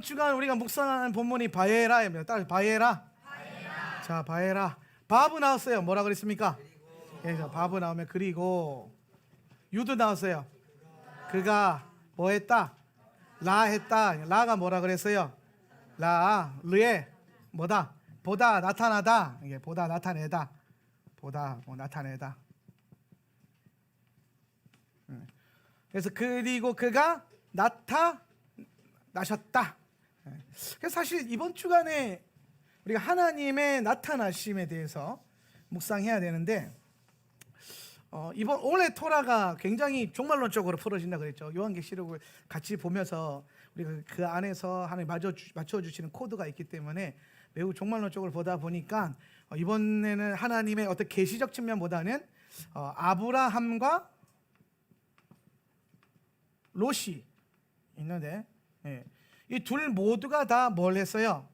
주간 우리가 묵상하는 본문이 바에라입니다. 따라서 바에라. 자, 바에라. 바브 나왔어요. 뭐라 그랬습니까? 그래서 바브 나오면 그리고 유도 나왔어요. 그가 뭐 했다? 라 했다. 라가 뭐라 그랬어요? 라, 르에 뭐다? 보다 나타나다. 이게 보다 나타내다. 보다 뭐 나타내다. 그래서 그리고 그가 나타나셨다. 그래서 사실 이번 주간에 우리가 하나님의 나타나심에 대해서 묵상해야 되는데 이번 올해 토라가 굉장히 종말론적으로 풀어진다 그랬죠. 요한계시록을 같이 보면서 우리가 그 안에서 하나님 맞춰주시는 코드가 있기 때문에 매우 종말론적으로 보다 보니까 이번에는 하나님의 어떤 계시적 측면보다는 아브라함과 롯이 있는데 이 둘 모두가 다 뭘 했어요?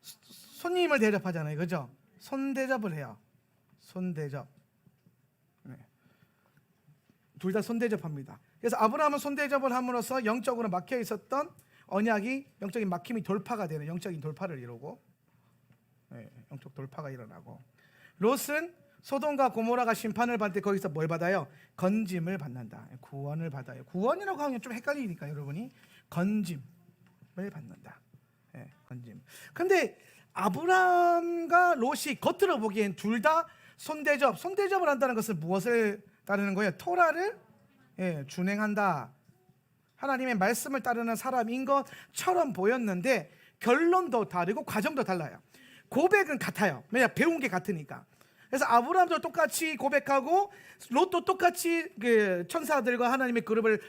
손님을 대접하잖아요, 그죠? 손대접을 해요. 손대접. 둘 다 손대접합니다. 그래서 아브라함은 손대접을 함으로써 영적으로 막혀 있었던 언약이 영적인 막힘이 돌파가 되는 영적인 돌파를 이루고 영적 돌파가 일어나고, 롯은 소돔과 고모라가 심판을 받을 때 거기서 뭘 받아요? 건짐을 받는다. 구원을 받아요. 구원이라고 하면 좀 헷갈리니까 여러분이 건짐을 받는다. 건짐. 근데 아브라함과 롯이 겉으로 보기엔 둘 다 손대접을 한다는 것은 무엇을 따르는 거예요? 토라를 준행한다. 하나님의 말씀을 따르는 사람인 것처럼 보였는데 결론도 다르고 과정도 달라요. 고백은 같아요. 왜냐? 배운 게 같으니까. 그래서 아브라함도 똑같이 고백하고 롯도 똑같이 그 천사들과 하나님의 그룹을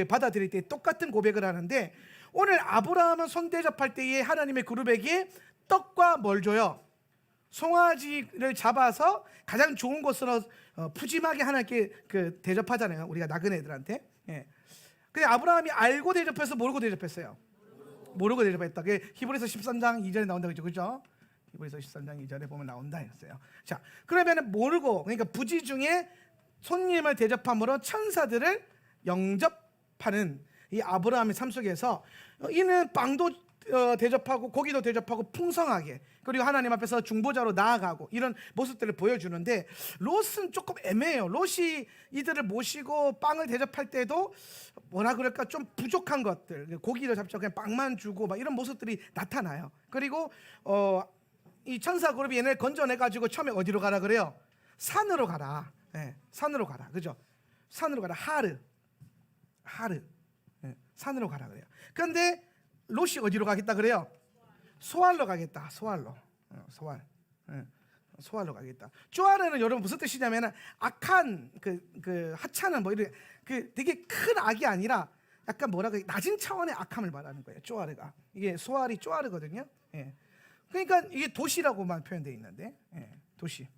받아들일 때 똑같은 고백을 하는데, 오늘 아브라함은 손대접할 때에 하나님의 그룹에게 떡과 뭘 줘요? 송아지를 잡아서 가장 좋은 곳으로 푸짐하게 하나님께 대접하잖아요. 우리가 나그네들한테. 근데 아브라함이 알고 대접해서 모르고 대접했어요? 모르고 대접했다. 그게 히브리서 13장 2절에 나온다고 그죠? 히브리서 13장 2절에 보면 나온다 했어요. 자, 그러면 모르고, 그러니까 부지 중에 손님을 대접함으로 천사들을 영접하는 이 아브라함의 삶 속에서 이는 빵도 대접하고 고기도 대접하고 풍성하게, 그리고 하나님 앞에서 중보자로 나아가고 이런 모습들을 보여주는데, 롯은 조금 애매해요. 롯이 이들을 모시고 빵을 대접할 때도 뭐라 그럴까, 좀 부족한 것들, 고기를 잡죠, 그냥 빵만 주고 막 이런 모습들이 나타나요. 그리고 이 천사 그룹이 얘네를 건져내가지고 처음에 어디로 가라 그래요? 산으로 가라. 산으로 가라. 그죠? 산으로 가라. 하르. 산으로 가라 그래요. 그런데 롯이 어디로 가겠다 그래요? 소알로 가겠다. 소알로 가겠다. 쪼아르는 여러분 무슨 뜻이냐면 악한 하찮은 뭐 이런 되게 큰 악이 아니라 약간 뭐라고 낮은 차원의 악함을 말하는 거예요. 쪼아르가 이게 소알이 쪼아르거든요. 그러니까 이게 도시라고만 표현되어 있는데 도시.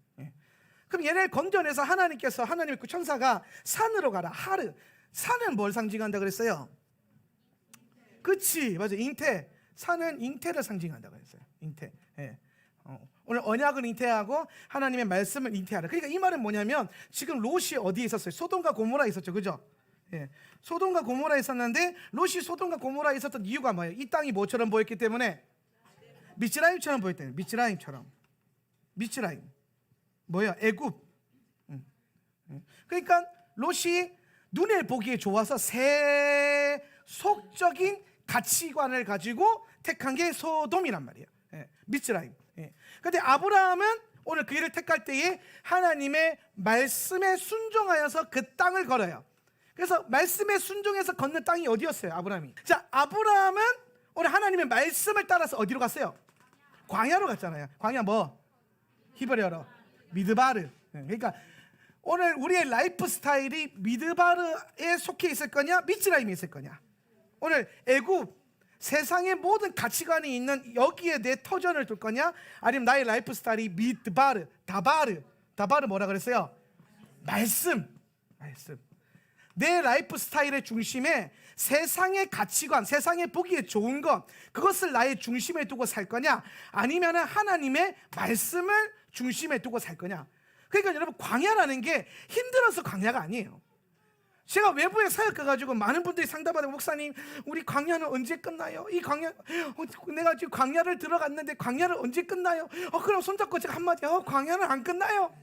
그럼 얘를 건져내서 하나님께서 하나님의 그 천사가 산으로 가라. 하르. 산은 뭘 상징한다 그랬어요? 그치, 맞아. 잉태. 산은 잉태를 상징한다고 했어요. 잉태. 오늘 언약을 잉태하고 하나님의 말씀을 잉태하라. 그러니까 이 말은 뭐냐면 지금 롯이 어디에 있었어요? 소돔과 고모라에 있었죠, 그죠? 소돔과 고모라에 있었는데 롯이 소돔과 고모라에 있었던 이유가 뭐예요? 이 땅이 뭐처럼 보였기 때문에? 미츠라임처럼 보였대요. 미츠라임 뭐야? 애굽. 그러니까 롯이 눈에 보기에 좋아서 세속적인 가치관을 가지고 택한 게 소돔이란 말이에요. 미츠라임. 그런데 아브라함은 오늘 그 일을 택할 때에 하나님의 말씀에 순종하여서 그 땅을 걸어요. 그래서 말씀에 순종해서 걷는 땅이 어디였어요? 아브라함이. 자, 아브라함은 오늘 하나님의 말씀을 따라서 어디로 갔어요? 광야로 갔잖아요. 광야 뭐? 히브리어로 미드바르. 그러니까 오늘 우리의 라이프 스타일이 미드바르에 속해 있을 거냐, 미츠라임에 있을 거냐. 오늘 애굽, 세상의 모든 가치관이 있는 여기에 내 터전을 둘 거냐, 아니면 나의 라이프 스타일이 미드바르, 다바르 뭐라 그랬어요? 말씀. 내 라이프 스타일의 중심에 세상의 가치관, 세상에 보기에 좋은 것, 그것을 나의 중심에 두고 살 거냐, 아니면 하나님의 말씀을 중심에 두고 살 거냐. 그러니까 여러분, 광야라는 게 힘들어서 광야가 아니에요. 제가 외부에 사역 가가지고 많은 분들이 상담하다가 목사님 우리 광야는 언제 끝나요? 이 광야 내가 지금 광야를 들어갔는데 광야를 언제 끝나요? 그럼 손잡고 제가 한마디 광야는 안 끝나요.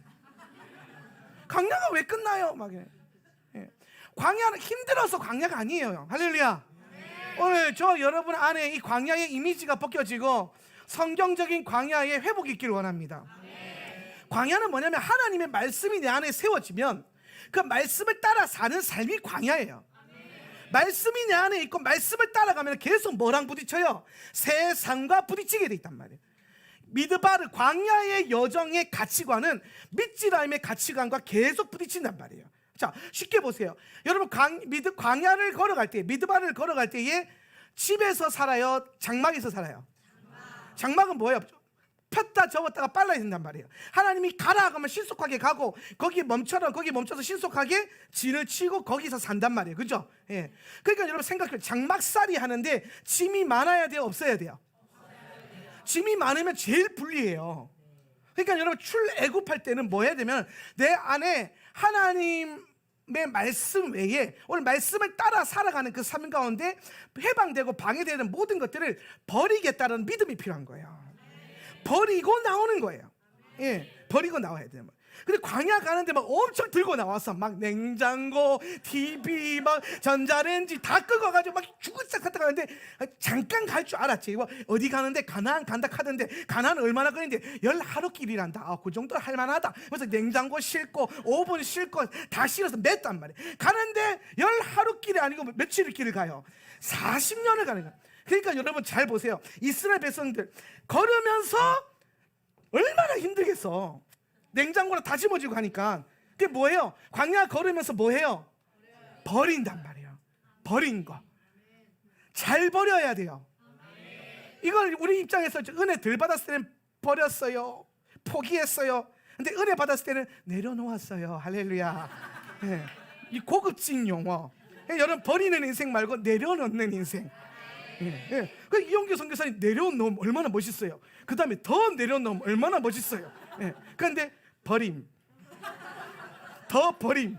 광야가 왜 끝나요? 막 이래. 예. 광야는 힘들어서 광야가 아니에요. 할렐루야. 오늘 저 여러분 안에 이 광야의 이미지가 벗겨지고 성경적인 광야의 회복이 있기를 원합니다. 광야는 뭐냐면 하나님의 말씀이 내 안에 세워지면 그 말씀을 따라 사는 삶이 광야예요. 말씀이 내 안에 있고 말씀을 따라가면 계속 뭐랑 부딪혀요? 세상과 부딪히게 돼 있단 말이에요. 미드바르 광야의 여정의 가치관은 미츠라임의 가치관과 계속 부딪힌단 말이에요. 자, 쉽게 보세요. 여러분 광야를 걸어갈 때, 미드바르를 걸어갈 때에 집에서 살아요? 장막에서 살아요? 장막은 뭐예요? 폈다 접었다가 빨라야 된단 말이에요. 하나님이 가라 하면 신속하게 가고 거기 멈춰라 거기 멈춰서 신속하게 진을 치고 거기서 산단 말이에요. 그죠? 예. 그러니까 여러분 생각해요. 장막살이 하는데 짐이 많아야 돼요? 없어야 돼요? 짐이 많으면 제일 불리해요. 그러니까 여러분 출애굽할 때는 뭐 해야 되면 내 안에 하나님의 말씀 외에 오늘 말씀을 따라 살아가는 그 삶 가운데 해방되고 방해되는 모든 것들을 버리겠다는 믿음이 필요한 거예요. 버리고 나오는 거예요. 예, 버리고 나와야 돼요. 근데 광야 가는데 막 엄청 들고 나와서 막 냉장고, TV, 막 전자레인지 다 끄고 가지고 막 죽을싹 갔다 가는데 잠깐 갈 줄 알았지. 어디 가는데 가나안 간다 하던데 가나안 얼마나 걸리는데 10하루길이란다. 그 정도 할만하다. 그래서 냉장고 싣고 오븐 싣고 다 실어서 맸단 말이에요. 가는데 10하루길이 아니고 며칠 길을 가요? 40년을 가는 거예요. 그러니까 여러분 잘 보세요. 이스라엘 백성들 걸으면서 얼마나 힘들겠어. 냉장고를 다 집어지고 가니까. 그게 뭐예요? 광야 걸으면서 뭐해요? 버린단 말이에요. 버린 거 잘 버려야 돼요. 이걸 우리 입장에서 은혜 덜 받았을 때는 버렸어요, 포기했어요. 근데 은혜 받았을 때는 내려놓았어요. 할렐루야. 네. 이 고급진 용어. 여러분 버리는 인생 말고 내려놓는 인생. 예. 그 이용규 선교사님 내려놓으면 얼마나 멋있어요. 그 다음에 더 내려놓으면 얼마나 멋있어요. 예. 그런데 버림, 더 버림.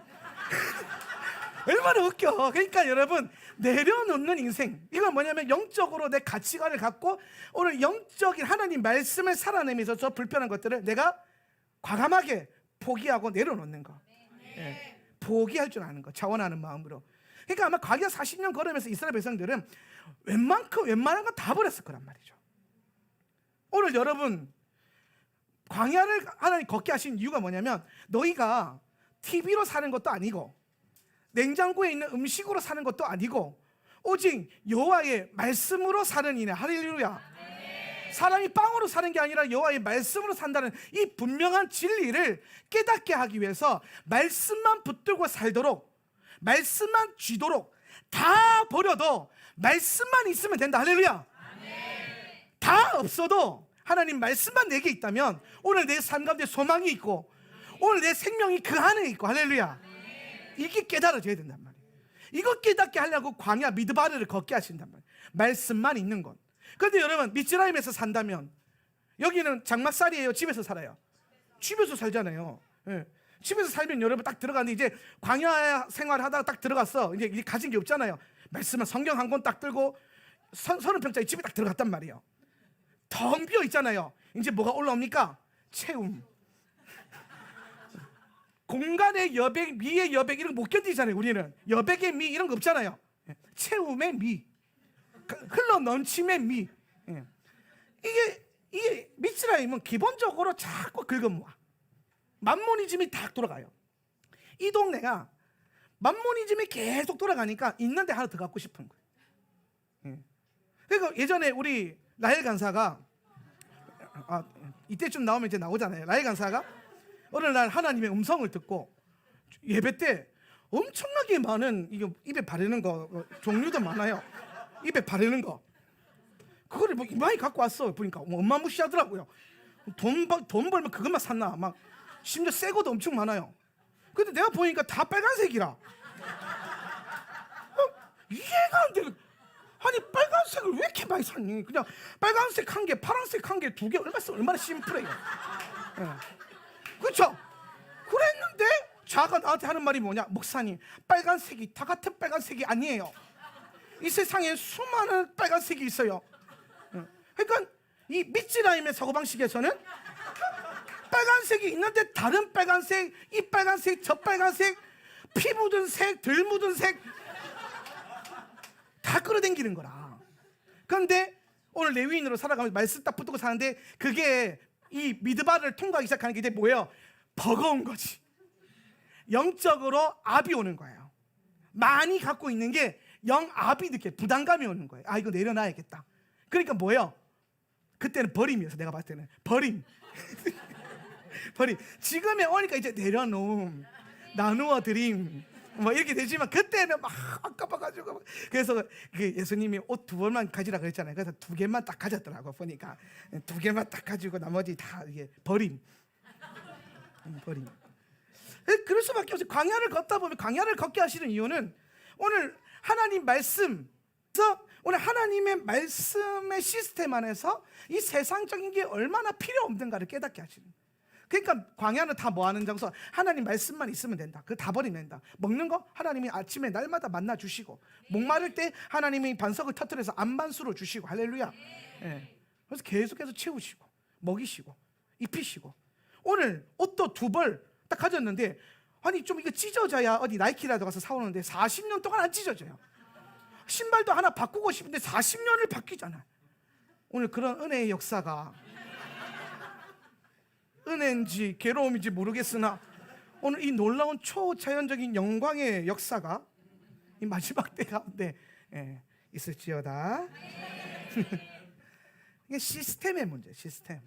얼마나 웃겨. 그러니까 여러분 내려놓는 인생, 이건 뭐냐면 영적으로 내 가치관을 갖고 오늘 영적인 하나님 말씀을 살아내면서 저 불편한 것들을 내가 과감하게 포기하고 내려놓는 거. 예. 포기할 줄 아는 거, 자원하는 마음으로. 그러니까 아마 광야 40년 걸으면서 이스라엘 백성들은 웬만한 거 다 버렸을 거란 말이죠. 오늘 여러분 광야를 하나님 걷게 하신 이유가 뭐냐면 너희가 TV로 사는 것도 아니고 냉장고에 있는 음식으로 사는 것도 아니고 오직 여호와의 말씀으로 사는 이네. 할렐루야. 사람이 빵으로 사는 게 아니라 여호와의 말씀으로 산다는 이 분명한 진리를 깨닫게 하기 위해서 말씀만 붙들고 살도록, 말씀만 쥐도록, 다 버려도 말씀만 있으면 된다. 할렐루야. 다 없어도 하나님 말씀만 내게 있다면 오늘 내 삶 가운데 소망이 있고 오늘 내 생명이 그 안에 있고. 할렐루야. 이게 깨달아져야 된단 말이에요. 이거 깨닫게 하려고 광야 미드바르를 걷게 하신단 말이에요. 말씀만 있는 것. 그런데 여러분 미츠라임에서 산다면 여기는 장막살이에요? 집에서 살아요? 집에서 살잖아요. 예. 집에서 살면 여러분 딱 들어가는데 이제 광야 생활하다가 딱 들어갔어. 이제 가진 게 없잖아요. 말씀은 성경 한 권 딱 들고 30평짜리 집에 딱 들어갔단 말이에요. 텅 비어 있잖아요. 이제 뭐가 올라옵니까? 채움. 공간의 여백, 미의 여백 이런 거 못 견디잖아요. 우리는 여백의 미 이런 거 없잖아요. 채움의 미, 흘러 넘침의 미. 이게 미츠라임은 기본적으로 자꾸 긁어모아. 만모니즘이 딱 돌아가요. 이 동네가 만모니즘이 계속 돌아가니까 있는데 하나 더 갖고 싶은 거예요. 그러니까 예전에 우리 라헬 간사가 이때쯤 나오면 이제 나오잖아요. 라헬 간사가 어느 날 하나님의 음성을 듣고 예배 때 엄청나게 많은 이게 입에 바르는 거 종류도 많아요. 입에 바르는 거 그거를 뭐 많이 갖고 왔어. 보니까 엄마 무시하더라고요. 돈 벌면 그것만 샀나 막. 심지어 새 것도 엄청 많아요. 근데 내가 보니까 다 빨간색이라 이해가 안 돼. 아니 빨간색을 왜 이렇게 많이 샀니? 그냥 빨간색 한 개, 파란색 한 개, 두 개 얼마나 심플해요. 그렇죠? 그랬는데 자아가 나한테 하는 말이 뭐냐? 목사님, 빨간색이 다 같은 빨간색이 아니에요. 이 세상에 수많은 빨간색이 있어요. 그러니까 이 미찌라임의 사고방식에서는 빨간색이 있는데 다른 빨간색, 이 빨간색, 저 빨간색, 피 묻은 색, 덜 묻은 색 다 끌어당기는 거라. 그런데 오늘 레위인으로 살아가면서 말씀 딱 붙들고 사는데 그게 이 미드바를 통과하기 시작하는 게 이제 뭐예요? 버거운 거지. 영적으로 압이 오는 거예요. 많이 갖고 있는 게 영압이 느껴, 부담감이 오는 거예요. 아, 이거 내려놔야겠다. 그러니까 뭐예요? 그때는 버림이었어. 내가 봤을 때는 버림. 버림. 지금에 오니까 이제 내려놓음, 나누어 드림, 뭐 이렇게 되지만 그때는 막 아까워가지고. 그래서 그 예수님이 옷 2벌만 가지라 그랬잖아요. 그래서 2개만 딱 가졌더라고. 보니까 2개만 딱 가지고 나머지 다 이게 버림. 버림. 그럴 수밖에 없어요. 광야를 걷다 보면, 광야를 걷게 하시는 이유는 오늘 하나님 말씀, 그래서 오늘 하나님의 말씀의 시스템 안에서 이 세상적인 게 얼마나 필요 없는가를 깨닫게 하시는. 그러니까 광야는 다 뭐 하는 장소? 하나님 말씀만 있으면 된다. 그거 다 버리면 된다. 먹는 거 하나님이 아침에 날마다 만나 주시고, 목마를 때 하나님이 반석을 터뜨려서 안반수로 주시고, 할렐루야. 예. 그래서 계속해서 채우시고 먹이시고 입히시고. 오늘 옷도 2벌 딱 가졌는데, 아니 좀 이거 찢어져야 어디 나이키라도 가서 사오는데 40년 동안 안 찢어져요. 신발도 하나 바꾸고 싶은데 40년을 바뀌잖아. 오늘 그런 은혜의 역사가, 은혜인지 괴로움인지 모르겠으나 오늘 이 놀라운 초자연적인 영광의 역사가 이 마지막 때 가운데 있을지어다. 이게 시스템의 문제, 시스템.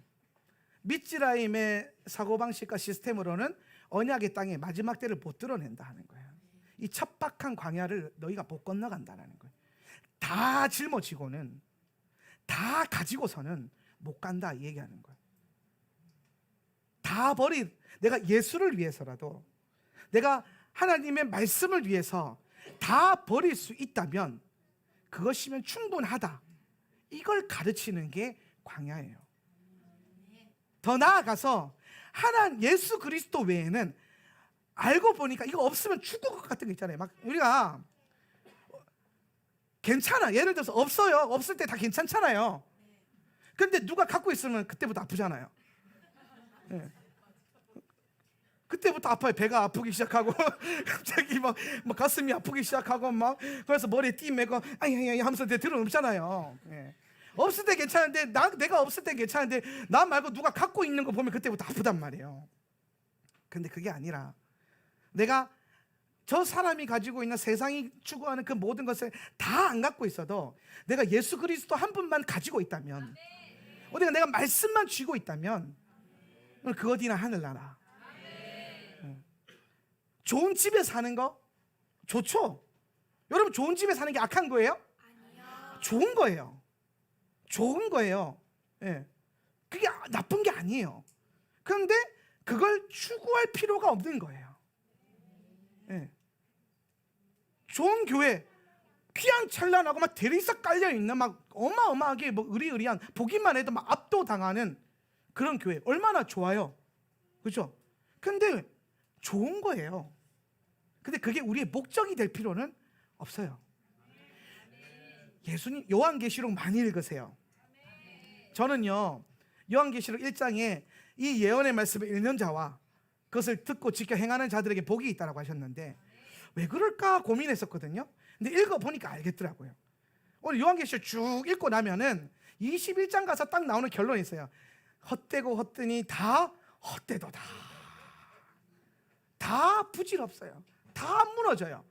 미츠라임의 사고방식과 시스템으로는 언약의 땅의 마지막 때를 못 드러낸다 하는 거예요. 이 척박한 광야를 너희가 못 건너간다는 거예요. 다 짊어지고는, 다 가지고서는 못 간다 이 얘기하는 거예요. 다 버린, 내가 예수를 위해서라도, 내가 하나님의 말씀을 위해서 다 버릴 수 있다면 그것이면 충분하다. 이걸 가르치는 게 광야예요. 더 나아가서 예수 그리스도 외에는 알고 보니까 이거 없으면 죽을 것 같은 거 있잖아요. 막 우리가 괜찮아, 예를 들어서 없어요. 없을 때 다 괜찮잖아요. 근데 누가 갖고 있으면 그때부터 아프잖아요. 네. 그때부터 아파요. 배가 아프기 시작하고 갑자기 막 가슴이 아프기 시작하고 막, 그래서 머리에 띠 매고 아야야 하면서 들어눕잖아요. 네. 없을 때 괜찮은데, 내가 없을 때 괜찮은데 나 말고 누가 갖고 있는 거 보면 그때부터 아프단 말이에요. 근데 그게 아니라, 내가 저 사람이 가지고 있는 세상이 추구하는 그 모든 것을 다 안 갖고 있어도 내가 예수 그리스도 한 분만 가지고 있다면, 어디가 내가 말씀만 쥐고 있다면 그 어디나 하늘나라. 좋은 집에 사는 거 좋죠? 여러분, 좋은 집에 사는 게 악한 거예요? 좋은 거예요. 좋은 거예요. 예. 그게 나쁜 게 아니에요. 그런데 그걸 추구할 필요가 없는 거예요. 예. 좋은 교회, 휘황찬란하고 막 대리석 깔려있는 막 어마어마하게 뭐 의리의리한, 보기만 해도 막 압도당하는 그런 교회 얼마나 좋아요. 그렇죠? 근데 좋은 거예요. 근데 그게 우리의 목적이 될 필요는 없어요. 예수님 요한계시록 많이 읽으세요. 저는요, 요한계시록 1장에 이 예언의 말씀을 읽는 자와 그것을 듣고 지켜 행하는 자들에게 복이 있다고 하셨는데, 왜 그럴까 고민했었거든요. 근데 읽어보니까 알겠더라고요. 오늘 요한계시록 쭉 읽고 나면은 21장 가서 딱 나오는 결론이 있어요. 헛되고 헛되니 다 헛되도다. 다 부질없어요. 다 무너져요.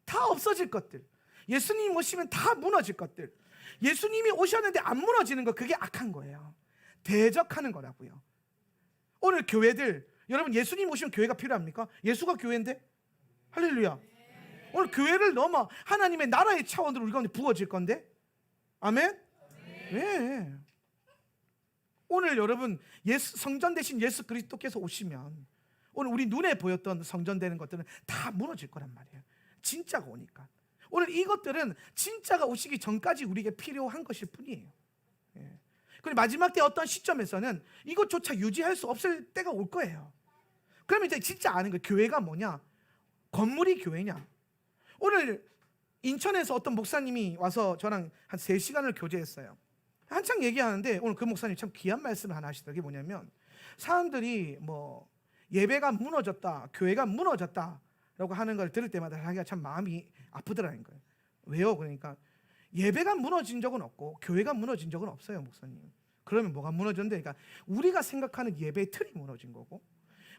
다 없어질 것들. 예수님 오시면 다 무너질 것들. 예수님이 오셨는데 안 무너지는 거, 그게 악한 거예요. 대적하는 거라고요. 오늘 교회들, 여러분, 예수님 오시면 교회가 필요합니까? 예수가 교회인데? 할렐루야. 오늘 교회를 넘어 하나님의 나라의 차원으로 우리 가운데 부어질 건데? 아멘? 네. 오늘 여러분, 성전 대신 예수 그리스도께서 오시면 오늘 우리 눈에 보였던 성전되는 것들은 다 무너질 거란 말이에요. 진짜가 오니까. 오늘 이것들은 진짜가 오시기 전까지 우리에게 필요한 것일 뿐이에요. 예. 그리고 마지막 때 어떤 시점에서는 이것조차 유지할 수 없을 때가 올 거예요. 그러면 이제 진짜 아는 거예요. 교회가 뭐냐? 건물이 교회냐? 오늘 인천에서 어떤 목사님이 와서 저랑 한 3시간을 교제했어요. 한창 얘기하는데 오늘 그 목사님 참 귀한 말씀을 하나 하시더라고요. 그게 뭐냐면 사람들이 뭐 예배가 무너졌다, 교회가 무너졌다 라고 하는 걸 들을 때마다 자기가 참 마음이 아프더라는 거예요. 왜요? 그러니까 예배가 무너진 적은 없고 교회가 무너진 적은 없어요, 목사님. 그러면 뭐가 무너졌는데? 그러니까 우리가 생각하는 예배의 틀이 무너진 거고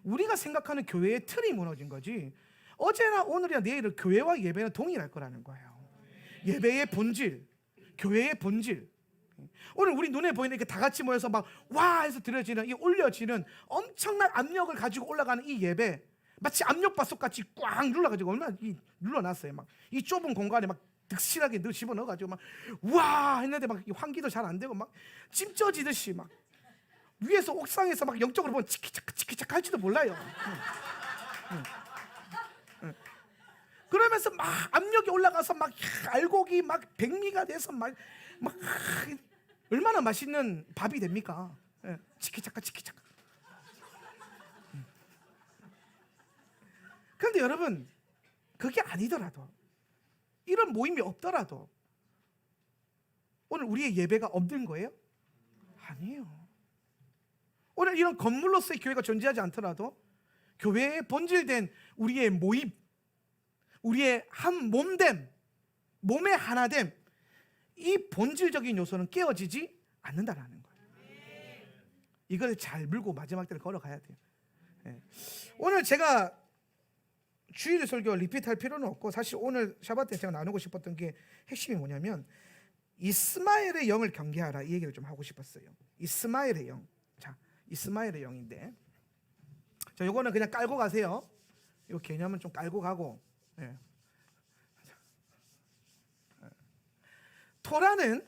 우리가 생각하는 교회의 틀이 무너진 거지, 어제나 오늘이나 내일은 교회와 예배는 동일할 거라는 거예요. 예배의 본질, 교회의 본질. 오늘 우리 눈에 보이는 이렇게 다 같이 모여서 막 와 해서 들어지는 이 올려지는 엄청난 압력을 가지고 올라가는 이 예배, 마치 압력밥솥 같이 꽉 눌러가지고 얼마나 눌러놨어요. 막 이 좁은 공간에 막 득실하게 집어 넣어가지고 막 와 했는데 막 환기도 잘 안 되고 막 찜 쪄지듯이 막 위에서 옥상에서 막 영적으로 보면 치키차크 할지도 몰라요. 그러면서 막 압력이 올라가서 막 알곡이 막 백미가 돼서 막 얼마나 맛있는 밥이 됩니까? 치키차카. 그런데 여러분, 그게 아니더라도, 이런 모임이 없더라도 오늘 우리의 예배가 없는 거예요? 아니에요. 오늘 이런 건물로서의 교회가 존재하지 않더라도 교회의 본질된 우리의 모임, 우리의 한 몸됨, 몸의 하나됨, 이 본질적인 요소는 깨어지지 않는다라는 거예요. 이걸 잘 물고 마지막 때를 걸어가야 돼요. 오늘 제가 주일 설교 리피트할 필요는 없고, 사실 오늘 샤bat 때 제가 나누고 싶었던 게 핵심이 뭐냐면 이스마엘의 영을 경계하라, 이 얘기를 좀 하고 싶었어요. 이스마엘의 영. 자, 이스마엘의 영인데, 자, 요거는 그냥 깔고 가세요. 이 개념은 좀 깔고 가고, 토라는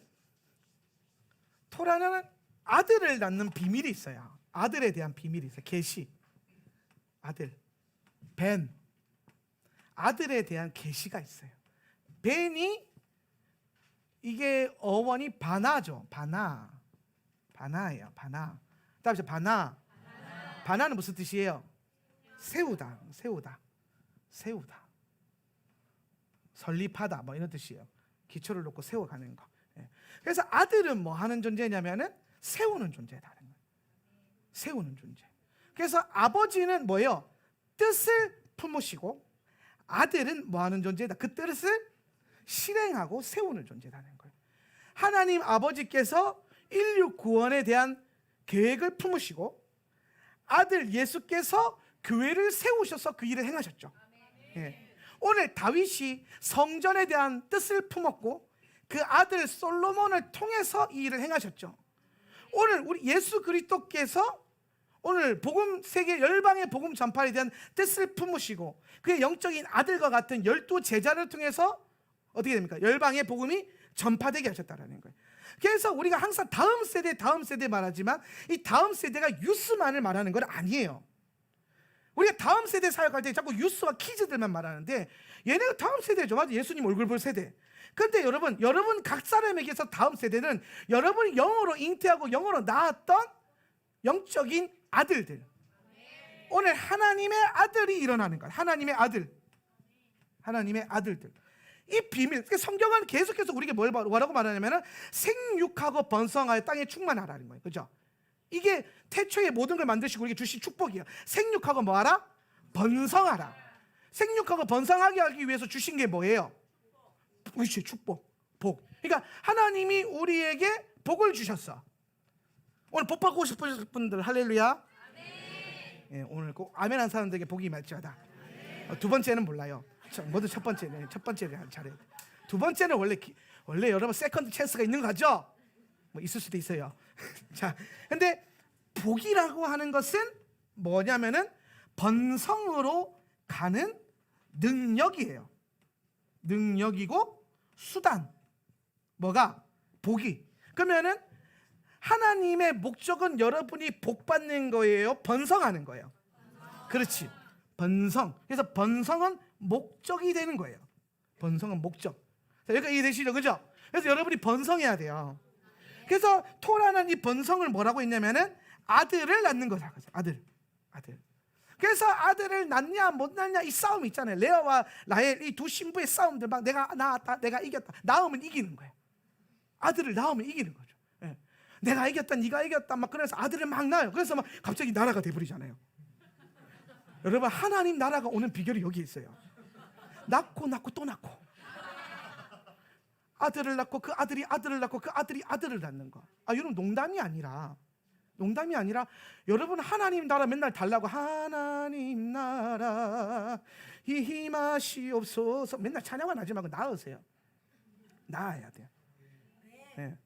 아들을 낳는 비밀이 있어요. 아들에 대한 비밀이 있어요. 계시, 아들, 벤, 아들에 대한 계시가 있어요. 벤이 이게 어원이 바나죠. 바나예요. 바나. 다음에 바나는 무슨 뜻이에요? 세우다. 설립하다, 뭐 이런 뜻이에요. 기초를 놓고 세워가는 거. 그래서 아들은 뭐 하는 존재냐면은 세우는 존재다는 거예요. 세우는 존재. 그래서 아버지는 뭐예요? 뜻을 품으시고, 아들은 뭐 하는 존재다? 그 뜻을 실행하고 세우는 존재라는 거예요. 하나님 아버지께서 인류 구원에 대한 계획을 품으시고, 아들 예수께서 교회를 세우셔서 그 일을 행하셨죠. 오늘 다윗이 성전에 대한 뜻을 품었고 그 아들 솔로몬을 통해서 이 일을 행하셨죠. 오늘 우리 예수 그리스도께서 오늘 복음, 세계 열방의 복음 전파에 대한 뜻을 품으시고 그의 영적인 아들과 같은 12 제자를 통해서 어떻게 됩니까? 열방의 복음이 전파되게 하셨다는 거예요. 그래서 우리가 항상 다음 세대 말하지만 이 다음 세대가 유스만을 말하는 건 아니에요. 우리가 다음 세대 사역할 때 자꾸 유스와 키즈들만 말하는데 얘네가 다음 세대죠. 맞아, 예수님 얼굴 볼 세대. 그런데 여러분 각 사람에게서 다음 세대는 여러분이 영으로 잉태하고 영으로 낳았던 영적인 아들들. 오늘 하나님의 아들이 일어나는 거야. 하나님의 아들들. 이 비밀. 성경은 계속해서 우리에게 뭐라고 말하냐면은 생육하고 번성하여 땅에 충만하라는 거예요. 그죠? 이게 태초에 모든 걸 만드시고 우리에게 주신 축복이에요. 생육하고 뭐하라? 번성하라. 생육하고 번성하게 하기 위해서 주신 게 뭐예요? 그렇지, 축복, 복. 그러니까 하나님이 우리에게 복을 주셨어. 오늘 복 받고 싶으신 분들 할렐루야. 예, 오늘 꼭 아멘 한 사람들에게 복이 말지어다. 두 번째는 몰라요. 모두 첫 번째를 잘해야 돼. 두 번째는 원래 여러분 세컨드 찬스가 있는 거죠? 뭐 있을 수도 있어요. 자, 근데 복이라고 하는 것은 뭐냐면은 번성으로 가는 능력이에요. 능력이고 수단. 뭐가? 복이. 그러면은 하나님의 목적은 여러분이 복 받는 거예요? 번성하는 거예요? 그렇지. 번성. 그래서 번성은 목적이 되는 거예요. 번성은 목적. 자, 여기까지 이해되시죠? 그죠? 그래서 여러분이 번성해야 돼요. 그래서 토라는 이 번성을 뭐라고 했냐면은 아들을 낳는 거다. 아들. 그래서 아들을 낳냐 못 낳냐 이 싸움이 있잖아요. 레아와 라헬 이 두 신부의 싸움들 막 내가 낳았다, 내가 이겼다. 낳으면 이기는 거예요. 아들을 낳으면 이기는 거죠. 예. 내가 이겼다, 네가 이겼다 막 그래서 아들을 막 낳아요. 그래서 막 갑자기 나라가 돼버리잖아요. 여러분, 하나님 나라가 오는 비결이 여기 있어요. 낳고 또 낳고, 아들을 낳고 그 아들이 아들을 낳고 그 아들이 아들을 낳는 거. 여러분, 농담이 아니라 여러분, 하나님 나라 맨날 달라고 하나님 나라 임하시옵소서 맨날 찬양만 하지 말고 낳으세요. 낳아야 돼요. 네.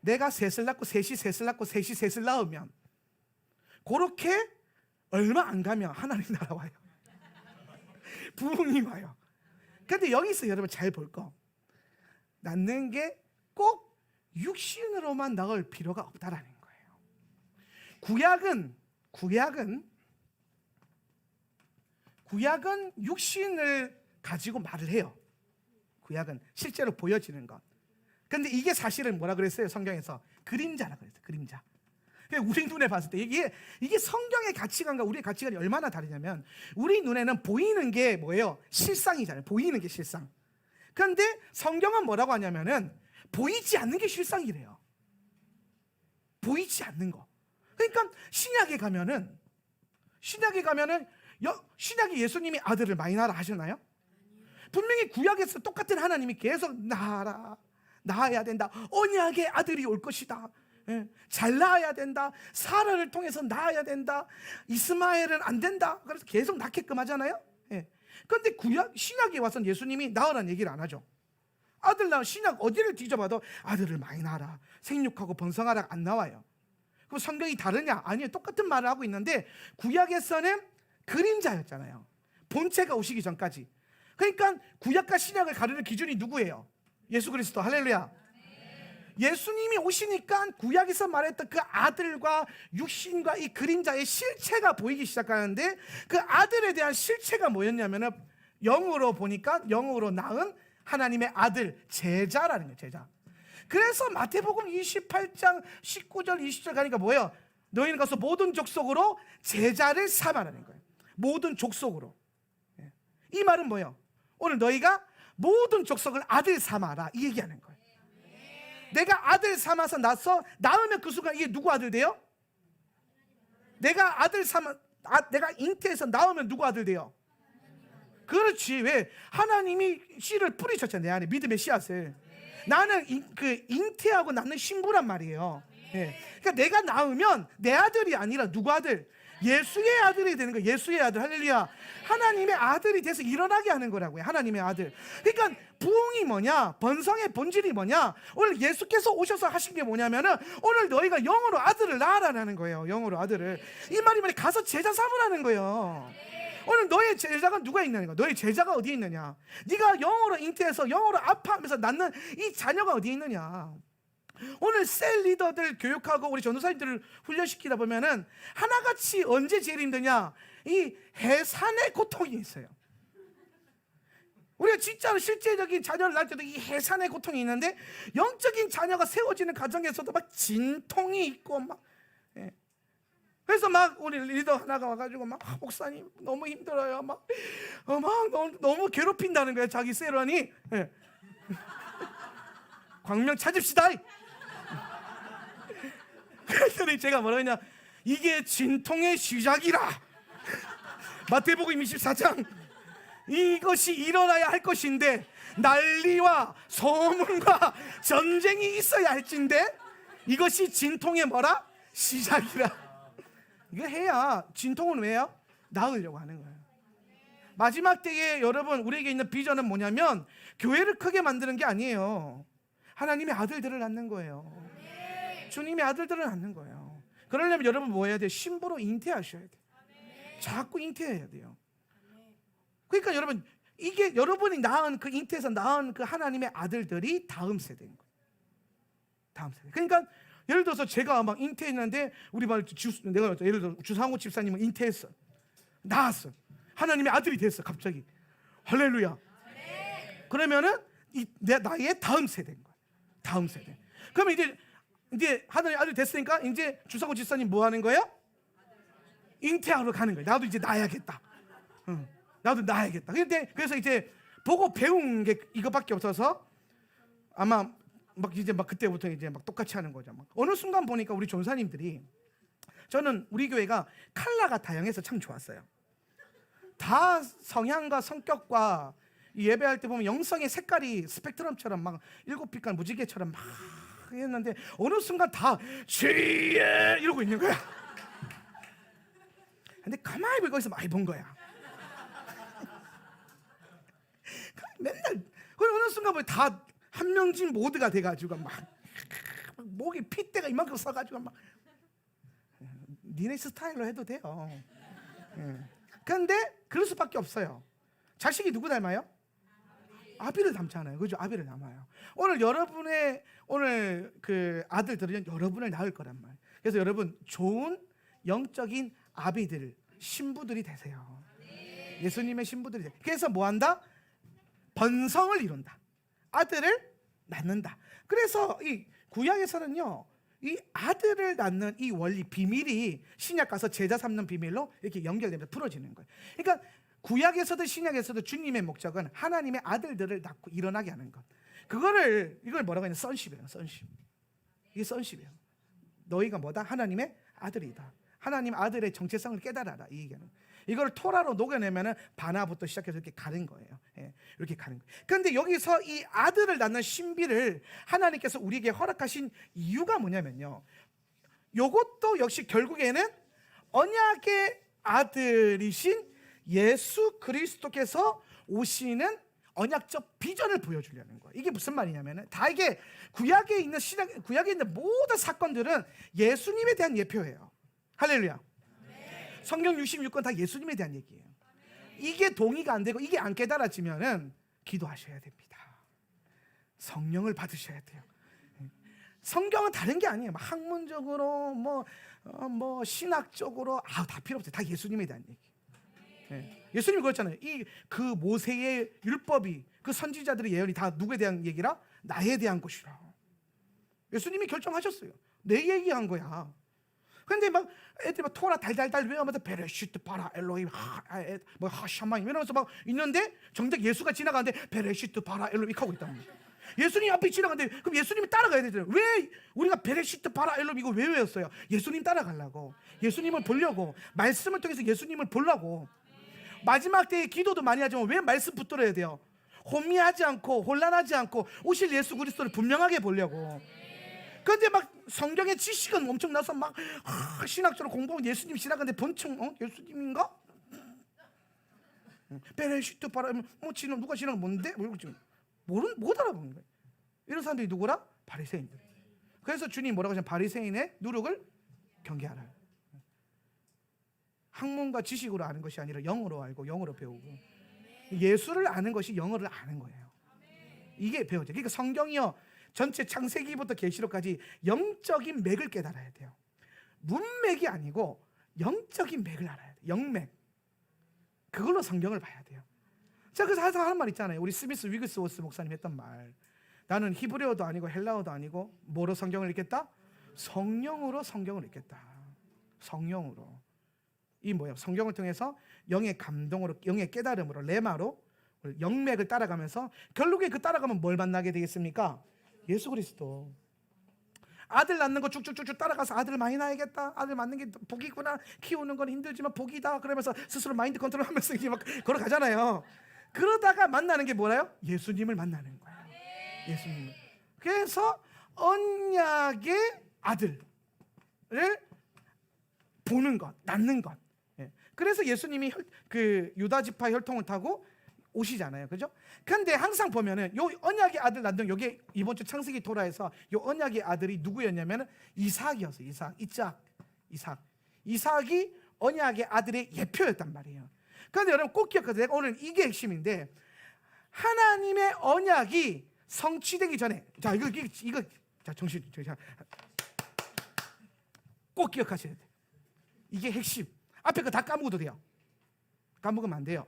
내가 셋을 낳고 셋이 셋을 낳고 셋이 셋을 낳으면 그렇게 얼마 안 가면 하나님 나라 와요. 부흥이 와요. 근데 여기서 여러분 잘 볼 거, 낳는 게 꼭 육신으로만 낳을 필요가 없다라는 거예요. 구약은 육신을 가지고 말을 해요. 구약은 실제로 보여지는 것. 근데 이게 사실은 뭐라 그랬어요? 성경에서 그림자라 그랬어요. 그림자. 우리 눈에 봤을 때 이게 성경의 가치관과 우리의 가치관이 얼마나 다르냐면, 우리 눈에는 보이는 게 뭐예요? 실상이잖아요. 보이는 게 실상. 그런데 성경은 뭐라고 하냐면은 보이지 않는 게 실상이래요. 보이지 않는 거. 그러니까 신약에 가면은 신약에 예수님이 아들을 많이 낳으라 하셨나요? 분명히 구약에서 똑같은 하나님이 계속 낳아야 된다. 언약의 아들이 올 것이다. 잘 낳아야 된다. 사라를 통해서 낳아야 된다. 이스마엘은 안 된다. 그래서 계속 낳게끔 하잖아요. 그런데 신약에 와서는 예수님이 낳으라는 얘기를 안 하죠. 아들 낳은 신약 어디를 뒤져봐도 아들을 많이 낳아라, 생육하고 번성하라 안 나와요. 그럼 성경이 다르냐? 아니요, 똑같은 말을 하고 있는데 구약에서는 그림자였잖아요. 본체가 오시기 전까지. 그러니까 구약과 신약을 가르는 기준이 누구예요? 예수 그리스도. 할렐루야. 예수님이 오시니까 구약에서 말했던 그 아들과 육신과 이 그림자의 실체가 보이기 시작하는데, 그 아들에 대한 실체가 뭐였냐면은 영으로 보니까 영으로 낳은 하나님의 아들, 제자라는 거예요. 제자. 그래서 마태복음 28장 19절 20절 가니까 뭐예요? 너희는 가서 모든 족속으로 제자를 삼아라는 거예요. 모든 족속으로. 이 말은 뭐예요? 오늘 너희가 모든 족속을 아들 삼아라, 이 얘기하는 거예요. 내가 아들 삼아서 낳으면 그 순간 이게 누구 아들 돼요? 내가 내가 잉태해서 낳으면 누구 아들 돼요? 그렇지. 왜? 하나님이 씨를 뿌리셨잖아요. 내 안에 믿음의 씨앗을. 나는 잉태하고 낳는 신부란 말이에요. 그러니까 내가 낳으면 내 아들이 아니라 누구 아들? 예수의 아들이 되는 거예요. 예수의 아들. 할렐루야. 하나님의 아들이 돼서 일어나게 하는 거라고요. 하나님의 아들. 그러니까 부흥이 뭐냐? 번성의 본질이 뭐냐? 오늘 예수께서 오셔서 하신 게 뭐냐면은 오늘 너희가 영으로 아들을 낳아라는 거예요. 영으로 아들을. 이 말이 뭐냐? 가서 제자 삼으라는 거예요. 오늘 너의 제자가 누가 있느냐? 너의 제자가 어디에 있느냐? 네가 영으로 잉태해서 영으로 아파하면서 낳는 이 자녀가 어디에 있느냐? 오늘 셀 리더들 교육하고 우리 전도사님들을 훈련시키다 보면은 하나같이 언제 제일 힘드냐? 이 해산의 고통이 있어요. 우리가 진짜로 실제적인 자녀를 낳을 때도 이 해산의 고통이 있는데, 영적인 자녀가 세워지는 과정에서도 막 진통이 있고 막. 그래서 막 우리 리더 하나가 와가지고 막 목사님 너무 힘들어요. 막 너무 괴롭힌다는 거예요. 자기 셀원이. 광명 찾읍시다. 그랬더니 제가 뭐라 했냐? 이게 진통의 시작이라. 마태복음 24장. 이것이 일어나야 할 것인데 난리와 소문과 전쟁이 있어야 할진데 이것이 진통의 뭐라? 시작이라. 이거 해야. 진통은 왜요? 나으려고 하는 거예요. 마지막 때에 여러분 우리에게 있는 비전은 뭐냐면 교회를 크게 만드는 게 아니에요. 하나님의 아들들을 낳는 거예요. 주님의 아들들을 낳는 거예요. 그러려면 여러분 뭐 해야 돼요? 신부로 잉태하셔야 돼요. 자꾸 잉태해야 돼요. 그러니까 여러분, 이게 여러분이 낳은 그 잉태에서 낳은 그 하나님의 아들들이 다음 세대인 거예요. 다음 세대. 그러니까 예를 들어서 제가 막 잉태했는데 우리 내가 예를 들어 주상호 집사님은 잉태했어, 낳았어, 하나님의 아들이 됐어 갑자기. 할렐루야. 그러면은 나의 다음 세대인 거야. 다음 세대. 그러면 이제 하나님의 아들이 됐으니까 이제 주상호 집사님 뭐 하는 거예요? 잉태하러 가는 거예요. 나도 이제 낳아야겠다. 나도 낳아야겠다. 근데 그래서 이제 보고 배운 게 이거밖에 없어서 아마 막 이제 막 그때부터 이제 막 똑같이 하는 거죠. 막 어느 순간 보니까 우리 전사님들이, 저는 우리 교회가 컬러가 다양해서 참 좋았어요. 다 성향과 성격과 이 예배할 때 보면 영성의 색깔이 스펙트럼처럼 막 7빛깔 무지개처럼 막 했는데 어느 순간 다 주여 이러고 있는 거야. 근데 가만히 보고 거기서 많이 본 거야. 맨날 어느 순간 보면 다 한명진 모드가 돼가지고 막 목에 핏대가 이만큼 써가지고 막 니네 스타일로 해도 돼요. 그런데 그럴 수밖에 없어요. 자식이 누구 닮아요? 아비를 닮잖아요. 그죠? 아비를 닮아요. 오늘 여러분의 그 아들들은 여러분을 낳을 거란 말이에요. 그래서 여러분 좋은 영적인 아비들, 신부들이 되세요. 예수님의 신부들이 되세요. 그래서 뭐 한다? 번성을 이룬다. 아들을 낳는다. 그래서 이 구약에서는요, 이 아들을 낳는 이 원리, 비밀이 신약 가서 제자 삼는 비밀로 이렇게 연결되면서 풀어지는 거예요. 그러니까 구약에서도 신약에서도 주님의 목적은 하나님의 아들들을 낳고 일어나게 하는 것. 이걸 뭐라고 하냐? 선십이에요. 선십. 이게 선십이에요. 너희가 뭐다? 하나님의 아들이다. 하나님 아들의 정체성을 깨달아라. 이 얘기는. 이걸 토라로 녹여내면은 바나부터 시작해서 이렇게 가는 거예요. 예, 이렇게 가는 거예요. 그런데 여기서 이 아들을 낳는 신비를 하나님께서 우리에게 허락하신 이유가 뭐냐면요, 요것도 역시 결국에는 언약의 아들이신 예수 그리스도께서 오시는 언약적 비전을 보여주려는 거예요. 이게 무슨 말이냐면은, 다 이게 구약에 있는 모든 사건들은 예수님에 대한 예표예요. 할렐루야. 성경 66권 다 예수님에 대한 얘기예요. 이게 동의가 안 되고 이게 안 깨달아지면은 기도하셔야 됩니다. 성령을 받으셔야 돼요. 성경은 다른 게 아니에요. 학문적으로 뭐 신학적으로 다 필요 없어요. 다 예수님에 대한 얘기. 예수님이 그랬잖아요. 그 모세의 율법이, 그 선지자들의 예언이 다 누구에 대한 얘기라? 나에 대한 것이라. 예수님이 결정하셨어요. 내 얘기한 거야. 근데 막 애들이 막 토라 달달달 외우면서 베레시트 바라 엘로힘 뭐 하샤마임 이러면서 막 있는데 정작 예수가 지나가는데 베레시트 바라 엘로힘 이렇게 하고 있단 말이에요. 예수님 앞에 지나가는데 그럼 예수님이 따라가야 되잖아요. 왜 우리가 베레시트 바라 엘로힘 이거 왜 외웠어요? 예수님 따라가려고, 예수님을 보려고, 말씀을 통해서 예수님을 보려고. 마지막 때에 기도도 많이 하지만 왜 말씀 붙들어야 돼요? 혼미하지 않고 혼란하지 않고 오실 예수 그리스도를 분명하게 보려고. 근데 막 성경의 지식은 엄청나서 막 신학적으로 공부하면 예수님 지나가는데 본청 예수님인가? 베레시트 바라 지금 누가 지나가 뭔데? 못 알아보는 거예요. 이런 사람들이 누구라? 바리새인들. 그래서 주님 뭐라고 하시냐면 바리새인의 누룩을 경계하라. 학문과 지식으로 아는 것이 아니라 영으로 알고 영으로 배우고, 예수를 아는 것이 영어를 아는 거예요. 이게 배워져요. 그러니까 성경이요, 전체 창세기부터 계시록까지 영적인 맥을 깨달아야 돼요. 문맥이 아니고 영적인 맥을 알아야 돼요. 영맥. 그걸로 성경을 봐야 돼요. 자, 그래서 항상 하는 말 있잖아요. 우리 스미스 위그스워스 목사님 했던 말. 나는 히브리어도 아니고 헬라어도 아니고 뭐로 성경을 읽겠다? 성령으로 성경을 읽겠다. 성령으로. 이 뭐예요? 성경을 통해서 영의 감동으로, 영의 깨달음으로, 레마로 영맥을 따라가면서 결국에 그 따라가면 뭘 만나게 되겠습니까? 예수 그리스도. 아들 낳는 거 쭉쭉쭉쭉 따라가서 아들을 많이 낳아야겠다. 아들 낳는 게 복이구나. 키우는 건 힘들지만 복이다. 그러면서 스스로 마인드 컨트롤 하면서 이제 막 걸어가잖아요. 그러다가 만나는 게 뭐라요? 예수님을 만나는 거예요. 예수님을. 그래서 언약의 아들을 보는 것, 낳는 것. 그래서 예수님이 그 유다 지파 혈통을 타고 오시잖아요. 그죠? 근데 항상 보면은 요 언약의 아들 낳는, 요게 이번 주 창세기 토라에서 요 언약의 아들이 누구였냐면은 이삭이었어요. 이삭이 언약의 아들의 예표였단 말이에요. 그런데 여러분 꼭 기억하세요. 오늘 이게 핵심인데, 하나님의 언약이 성취되기 전에, 자 이거 자 정신 꼭 기억하셔야 돼요. 이게 핵심. 앞에 거 다 까먹어도 돼요. 까먹으면 안 돼요.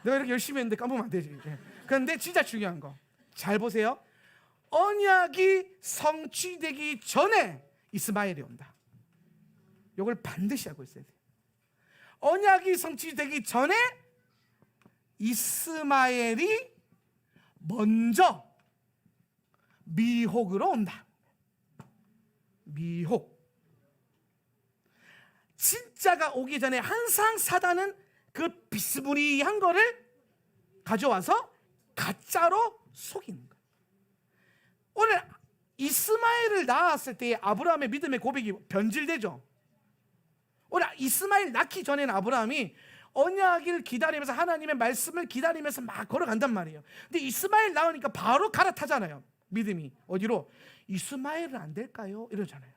내가 이렇게 열심히 했는데 까먹으면 안 되지. 그런데 진짜 중요한 거 잘 보세요. 언약이 성취되기 전에 이스마엘이 온다. 이걸 반드시 알고 있어야 돼요. 언약이 성취되기 전에 이스마엘이 먼저 미혹으로 온다. 미혹. 진짜가 오기 전에 항상 사단은 그 비스무리한 거를 가져와서 가짜로 속이는 거예요. 오늘 이스마엘을 낳았을 때 아브라함의 믿음의 고백이 변질되죠. 오늘 이스마엘 낳기 전에는 아브라함이 언약을 기다리면서 하나님의 말씀을 기다리면서 막 걸어간단 말이에요. 근데 이스마엘 낳으니까 바로 갈아타잖아요. 믿음이 어디로? 이스마엘은 안 될까요? 이러잖아요.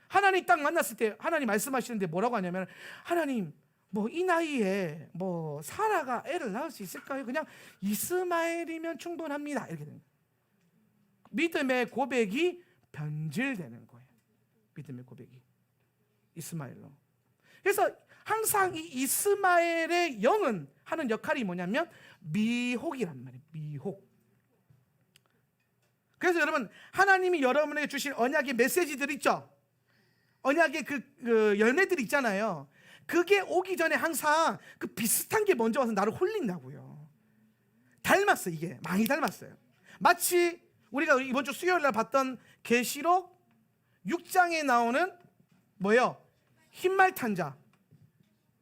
하나님 딱 만났을 때 하나님 말씀하시는데 뭐라고 하냐면, 하나님 뭐 이 나이에 뭐 사라가 애를 낳을 수 있을까요? 그냥 이스마엘이면 충분합니다. 이렇게 됩니다. 믿음의 고백이 변질되는 거예요. 믿음의 고백이 이스마엘로. 그래서 항상 이 이스마엘의 영은 하는 역할이 뭐냐면 미혹이란 말이에요. 미혹. 그래서 여러분, 하나님이 여러분에게 주신 언약의 메시지들 있죠. 언약의 그 열매들이 있잖아요. 그게 오기 전에 항상 그 비슷한 게 먼저 와서 나를 홀린다고요. 닮았어요. 이게 많이 닮았어요. 마치 우리가 이번 주 수요일 날 봤던 계시록 6장에 나오는 뭐예요? 흰말 탄 자,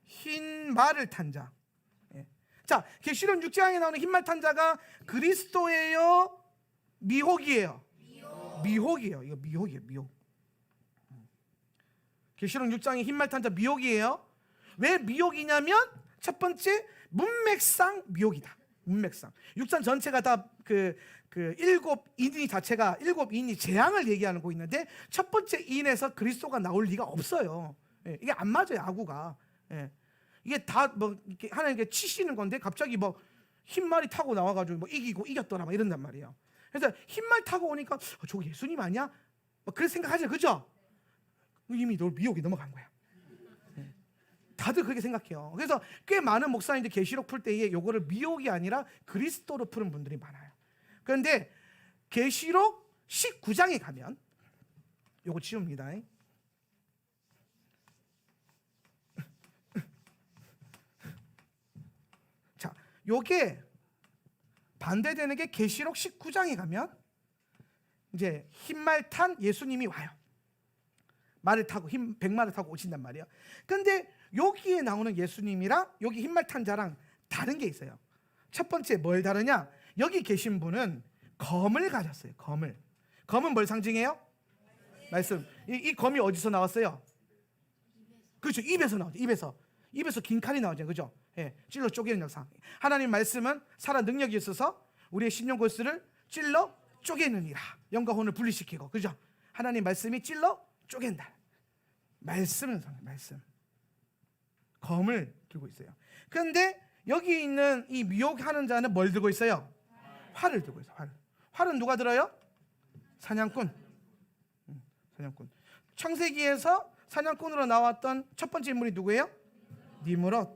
흰 말을 탄 자. 자, 계시록 6장에 나오는 흰말 탄 자가 그리스도예요? 미혹이에요? 미혹이에요. 이거 미혹이에요. 미혹. 계시록 6장의 흰말 탄 자 미혹이에요. 왜 미혹이냐면 첫 번째, 문맥상 미혹이다. 문맥상. 6장 전체가 다 일곱 인이 자체가 일곱 인이 재앙을 얘기하는 거 있는데, 첫 번째 인에서 그리스도가 나올 리가 없어요. 예, 이게 안 맞아요. 아구가. 예. 이게 다 뭐 하나님께 치시는 건데 갑자기 뭐 흰말이 타고 나와가지고 뭐 이기고 이겼더라 막 이런단 말이에요. 그래서 흰말 타고 오니까 저거 예수님 아니야? 막 그런 생각하죠, 그죠? 이미 너 미혹이 넘어간 거야. 예. 다들 그렇게 생각해요. 그래서 꽤 많은 목사님들 계시록 풀 때에 요거를 미혹이 아니라 그리스도로 푸는 분들이 많아요. 그런데 계시록 19장에 가면 요거 치웁니다. 자, 요게 반대되는 게 계시록 19장에 가면 이제 흰말 탄 예수님이 와요. 말을 타고 흰 백마를 타고 오신단 말이에요. 근데 여기에 나오는 예수님이랑 여기 흰말 탄 자랑 다른 게 있어요. 첫 번째 뭘 다르냐? 여기 계신 분은 검을 가졌어요. 검을. 검은 뭘 상징해요? 말씀. 이 검이 어디서 나왔어요? 그렇죠. 입에서 나오죠. 입에서 긴 칼이 나오죠. 그죠? 예, 찔러 쪼개는 역사. 하나님 말씀은 살아 능력이 있어서 우리의 심령 골수를 찔러 쪼개느니라. 영과 혼을 분리시키고. 그죠? 하나님 말씀이 찔러 쪼갠다. 말씀은 말씀. 검을 들고 있어요. 그런데 여기 있는 이 미혹하는 자는 뭘 들고 있어요? 활을 들고 있어요. 활은 누가 들어요? 사냥꾼. 사냥꾼. 창세기에서 사냥꾼으로 나왔던 첫 번째 인물이 누구예요? 니므롯.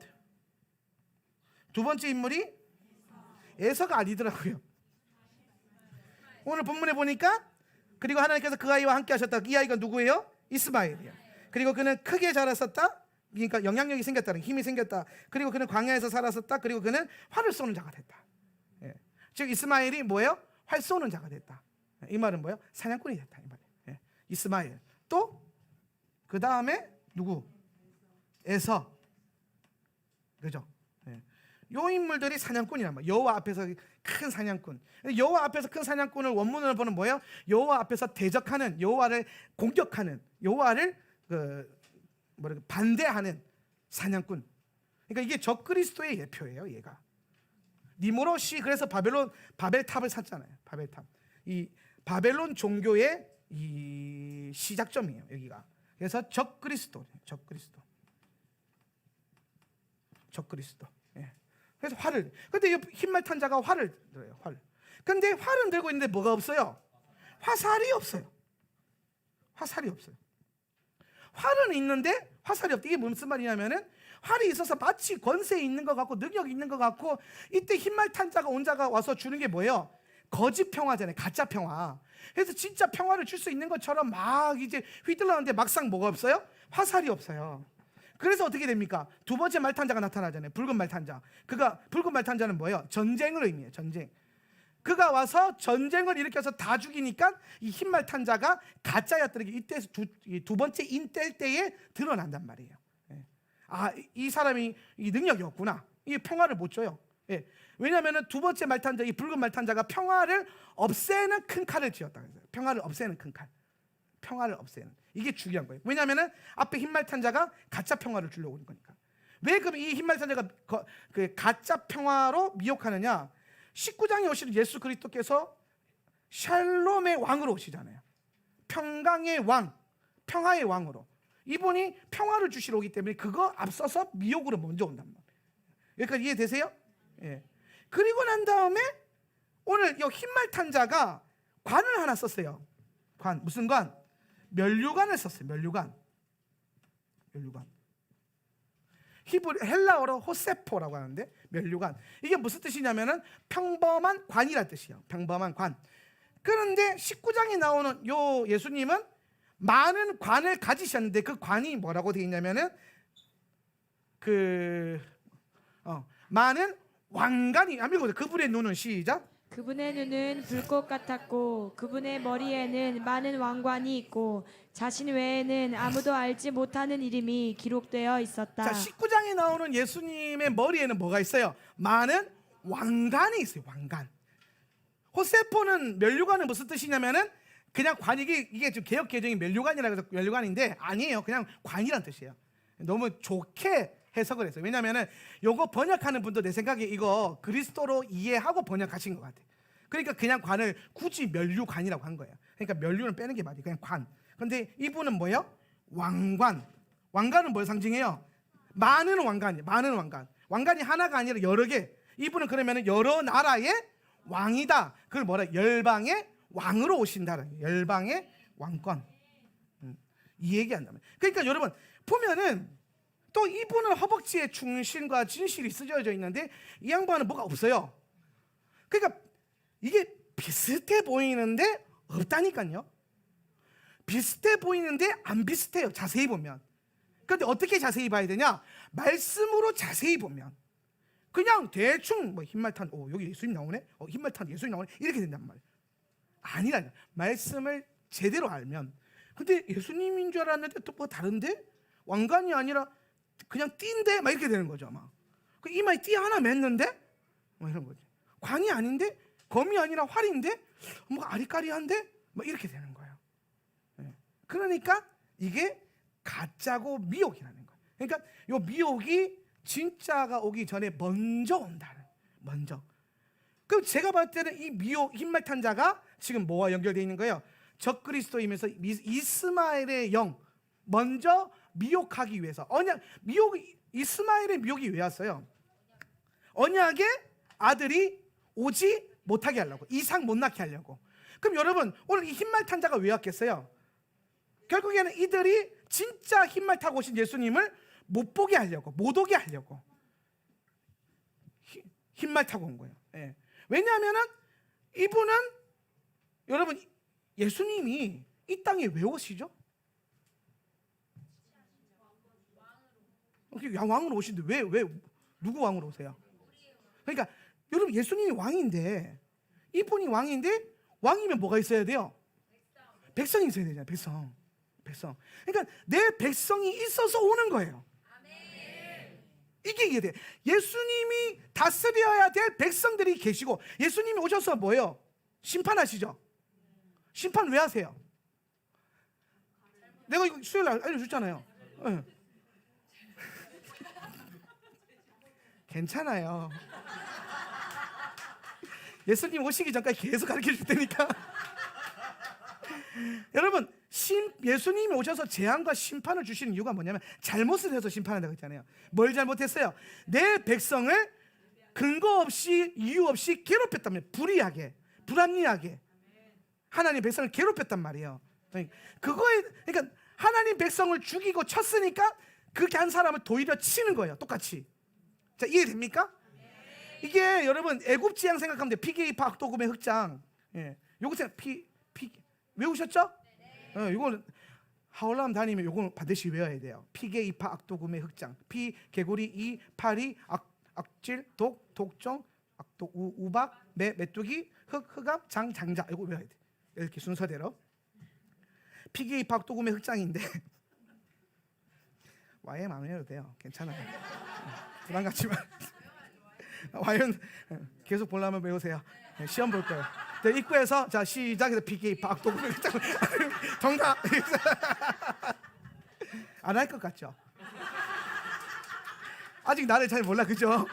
두 번째 인물이 에서가 아니더라고요. 오늘 본문에 보니까 그리고 하나님께서 그 아이와 함께 하셨다. 이 아이가 누구예요? 이스마엘이에요. 그리고 그는 크게 자랐었다. 그러니까 영향력이 생겼다. 힘이 생겼다. 그리고 그는 광야에서 살았었다. 그리고 그는 활을 쏘는 자가 됐다. 예. 즉 이스마엘이 뭐예요? 활 쏘는 자가 됐다. 이 말은 뭐예요? 사냥꾼이 됐다. 이 말이에요. 예. 이스마엘. 또 그 다음에 누구? 에서. 그죠? 예. 요 인물들이 사냥꾼이란 말이에요. 여호와 앞에서 큰 사냥꾼. 여호와 앞에서 큰 사냥꾼을 원문으로 보는 뭐예요? 여호와 앞에서 대적하는, 여호와를 공격하는, 여호와를 반대하는 사냥꾼. 그러니까 이게 적그리스도의 예표예요. 얘가 니므롯이 그래서 바벨탑을 샀잖아요. 바벨탑. 이 바벨론 종교의 이 시작점이에요. 여기가. 그래서 적그리스도. 예. 그래서 활을. 근데 이 흰말 탄 자가 활을 들어요. 활. 근데 활은 들고 있는데 뭐가 없어요? 화살이 없어요. 활은 있는데 화살이 없다. 이게 무슨 말이냐면은 활이 있어서 마치 권세 있는 것 같고 능력이 있는 것 같고, 이때 흰말 탄 자가 온 자가 와서 주는 게 뭐예요? 거짓 평화잖아요. 가짜 평화. 그래서 진짜 평화를 줄 수 있는 것처럼 막 이제 휘둘렀는데 막상 뭐가 없어요? 화살이 없어요. 그래서 어떻게 됩니까? 두 번째 말탄자가 나타나잖아요. 붉은 말탄자. 붉은 말탄자는 뭐예요? 전쟁을 의미해요. 전쟁. 그가 와서 전쟁을 일으켜서 다 죽이니까 이 흰 말탄자가 가짜였더니 이때에서 두 번째 인 뗄 때에 드러난단 말이에요. 이 사람이 이 능력이 없구나. 이 평화를 못 줘요. 왜냐하면 두 번째 말탄자, 이 붉은 말탄자가 평화를 없애는 큰 칼을 쥐었다. 평화를 없애는 큰 칼. 평화를 없애는. 이게 중요한 거예요. 왜냐하면 앞에 흰 말탄자가 가짜 평화를 주려고 하는 거니까. 왜 그럼 이 흰 말탄자가 그 가짜 평화로 미혹하느냐? 19장에 오시는 예수 그리스도께서 샬롬의 왕으로 오시잖아요. 평강의 왕, 평화의 왕으로. 이분이 평화를 주시러 오기 때문에 그거 앞서서 미혹으로 먼저 온단 말이에요. 여기까지 이해되세요? 예. 그리고 난 다음에 오늘 이 흰말탄자가 관을 하나 썼어요. 관, 무슨 관? 면류관을 썼어요. 면류관. 헬라어로 호세포라고 하는데 면류관. 이게 무슨 뜻이냐면은 평범한 관이라는 뜻이에요. 평범한 관. 그런데 19장에 나오는 요 예수님은 많은 관을 가지셨는데 그 관이 뭐라고 되어 있냐면은 많은 왕관이, 한번 읽어보세요. 그분의 눈은, 시작. 그분의 눈은 불꽃 같았고 그분의 머리에는 많은 왕관이 있고 자신 외에는 아무도 알지 못하는 이름이 기록되어 있었다. 자, 19장에 나오는 예수님의 머리에는 뭐가 있어요? 많은 왕관이 있어요. 왕관. 호세포는 면류관은 무슨 뜻이냐면은 그냥 이게 좀 개혁 개정이 면류관이라고 해서 면류관인데 아니에요. 그냥 관이란 뜻이에요. 너무 좋게 해석을 했어요. 왜냐하면은 요거 번역하는 분도 내 생각에 이거 그리스도로 이해하고 번역하신 것 같아요. 그러니까 그냥 관을 굳이 면류관이라고 한 거예요. 그러니까 면류는 빼는 게 맞아요. 그냥 관. 근데 이분은 뭐예요? 왕관. 왕관은 뭘 상징해요? 많은 왕관이에요. 많은 왕관. 왕관이 하나가 아니라 여러 개. 이분은 그러면은 여러 나라의 왕이다. 그걸 뭐라? 열방의 왕으로 오신다. 열방의 왕권. 이 얘기한다면. 그러니까 여러분 보면은 또 이분은 허벅지에 충신과 진실이 쓰여져 있는데 이 양반은 뭐가 없어요. 그러니까 이게 비슷해 보이는데 없다니까요. 비슷해 보이는데 안 비슷해요. 자세히 보면. 그런데 어떻게 자세히 봐야 되냐? 말씀으로 자세히 보면. 그냥 대충 뭐 흰말탄, 여기 예수님 나오네. 흰말탄 예수님 나오네. 이렇게 된단 말이에요. 아니라요. 말씀을 제대로 알면. 근데 예수님인 줄 알았는데 또 뭐 다른데? 왕관이 아니라 그냥 띠인데? 막 이렇게 되는 거죠. 아마. 그 이마에 띠 하나 맸는데? 뭐 이런 거지. 관이 아닌데? 검이 아니라 활인데? 뭐 아리까리한데? 뭐 이렇게 되는 거예요. 그러니까 이게 가짜고 미혹이라는 거예요. 그러니까 이 미혹이 진짜가 오기 전에 먼저 온다는. 먼저. 그럼 제가 봤을 때는 이 미혹, 흰말탄자가 지금 뭐와 연결되어 있는 거예요? 적그리스도이면서 이스마엘의 영, 먼저 미혹하기 위해서. 이스마엘의 미혹이 왜 왔어요? 언약의 아들이 오지 못하게 하려고, 이상 못 낳게 하려고. 그럼 여러분 오늘 이 흰말 탄자가 왜 왔겠어요? 결국에는 이들이 진짜 흰말 타고 오신 예수님을 못 보게 하려고, 못 오게 하려고 흰말 타고 온 거예요. 왜냐하면은 이분은 여러분 예수님이 이 땅에 왜 오시죠? 왕으로 오시는데 왜 누구 왕으로 오세요? 그러니까 여러분 예수님이 왕인데, 이분이 왕인데 왕이면 뭐가 있어야 돼요? 백성이 있어야 되잖아요. 백성. 그러니까 내 백성이 있어서 오는 거예요. 이게 이해돼. 예수님이 다스려야 될 백성들이 계시고, 예수님이 오셔서 뭐예요? 심판하시죠. 심판 왜 하세요? 내가 이거 수요일 날 알려줬잖아요. 괜찮아요. 예수님 오시기 전까지 계속 가르쳐 줄 테니까. 여러분 예수님이 오셔서 재앙과 심판을 주시는 이유가 뭐냐면 잘못을 해서 심판한다고 했잖아요. 뭘 잘못했어요? 내 백성을 근거 없이 이유 없이 괴롭혔다면, 불의하게, 불합리하게 하나님 백성을 괴롭혔단 말이에요. 그러니까 하나님 백성을 죽이고 쳤으니까 그렇게 한 사람을 도리어 치는 거예요. 똑같이. 자, 이해됩니까? 이게 여러분 애굽 지향 생각하면 돼요. 피게이파 악도금의 흑장. 요거 외우셨죠? 이거는 하올람 다니면 이거는 반드시 외워야 돼요. 피개, 이파, 악도금의 흑장. 피, 개구리, 이, 파리, 악질, 독, 독종, 악독, 우박, 메뚜기, 흑암, 장자. 이거 외워야 돼. 이렇게 순서대로. 피개, 이파, 악도금의 흑장인데 YM 안 외워도 돼요. 괜찮아요. 부담 갖지 마. YM 계속 보려면 외우세요. 시험 볼 거예요. 입구에서 자 시작해서 PK 박도구 정답 안 할 것 같죠? 아직 나를 잘 몰라 그죠?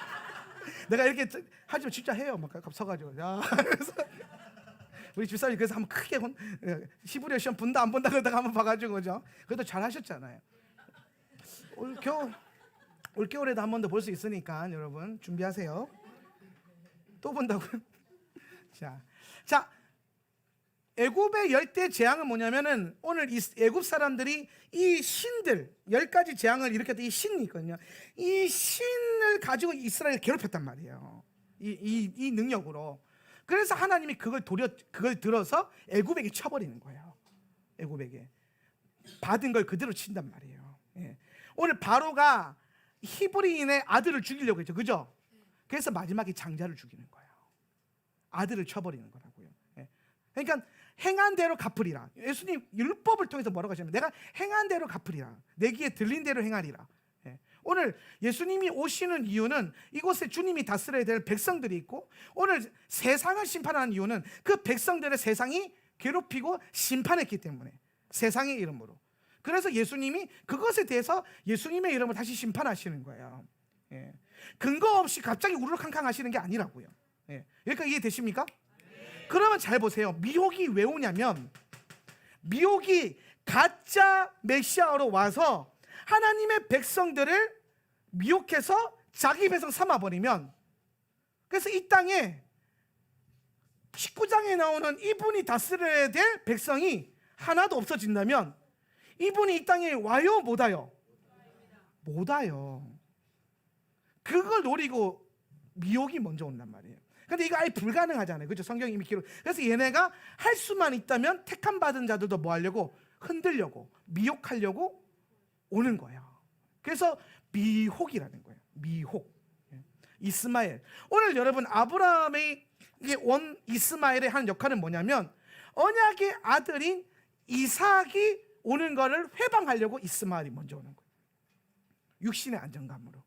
내가 이렇게 하지만 진짜 해요. 막 서가지고 야 그래서 우리 집사람이 그래서 한번 크게 히브리어 시험 본다 안 본다 그러다가 한번 봐가지고 그죠? 그래도 잘 하셨잖아요. 올 겨울에도 한 번 더 볼 수 있으니까 여러분 준비하세요. 또 본다고요? 자, 애굽의 열대 재앙은 뭐냐면은 오늘 이 애굽 사람들이 이 신들 10가지 재앙을 일으켰던 이 신이 있거든요. 이 신을 가지고 이스라엘을 괴롭혔단 말이에요. 이 능력으로. 그래서 하나님이 그걸 들어서 애굽에게 쳐버리는 거예요. 애굽에게 받은 걸 그대로 친단 말이에요. 예. 오늘 바로가 히브리인의 아들을 죽이려고 했죠, 그죠? 그래서 마지막에 장자를 죽이는 거예요. 아들을 쳐버리는 거라고요. 예. 그러니까 행한 대로 갚으리라. 예수님 율법을 통해서 뭐라고 하시냐면 내가 행한 대로 갚으리라. 내 귀에 들린 대로 행하리라. 예. 오늘 예수님이 오시는 이유는 이곳에 주님이 다스려야 될 백성들이 있고 오늘 세상을 심판하는 이유는 그 백성들의 세상이 괴롭히고 심판했기 때문에 세상의 이름으로. 그래서 예수님이 그것에 대해서 예수님의 이름을 다시 심판하시는 거예요. 예. 근거 없이 갑자기 우르르캉캉 하시는 게 아니라고요. 예. 여기까지 이해되십니까? 그러면 잘 보세요. 미혹이 왜 오냐면 미혹이 가짜 메시아로 와서 하나님의 백성들을 미혹해서 자기 백성 삼아버리면 그래서 이 땅에 19장에 나오는 이분이 다스려야 될 백성이 하나도 없어진다면 이분이 이 땅에 와요 못 와요? 못 와요. 그걸 노리고 미혹이 먼저 온단 말이에요. 근데 이거 아예 불가능하잖아요. 그죠? 성경이 이미 기록. 그래서 얘네가 할 수만 있다면 택함 받은 자들도 뭐 하려고? 흔들려고, 미혹하려고 오는 거예요. 그래서 미혹이라는 거예요. 미혹. 이스마엘. 오늘 여러분 아브라함의 원 이스마엘의 하는 역할은 뭐냐면 언약의 아들인 이삭이 오는 거를 회방하려고 이스마엘이 먼저 오는 거예요. 육신의 안정감으로.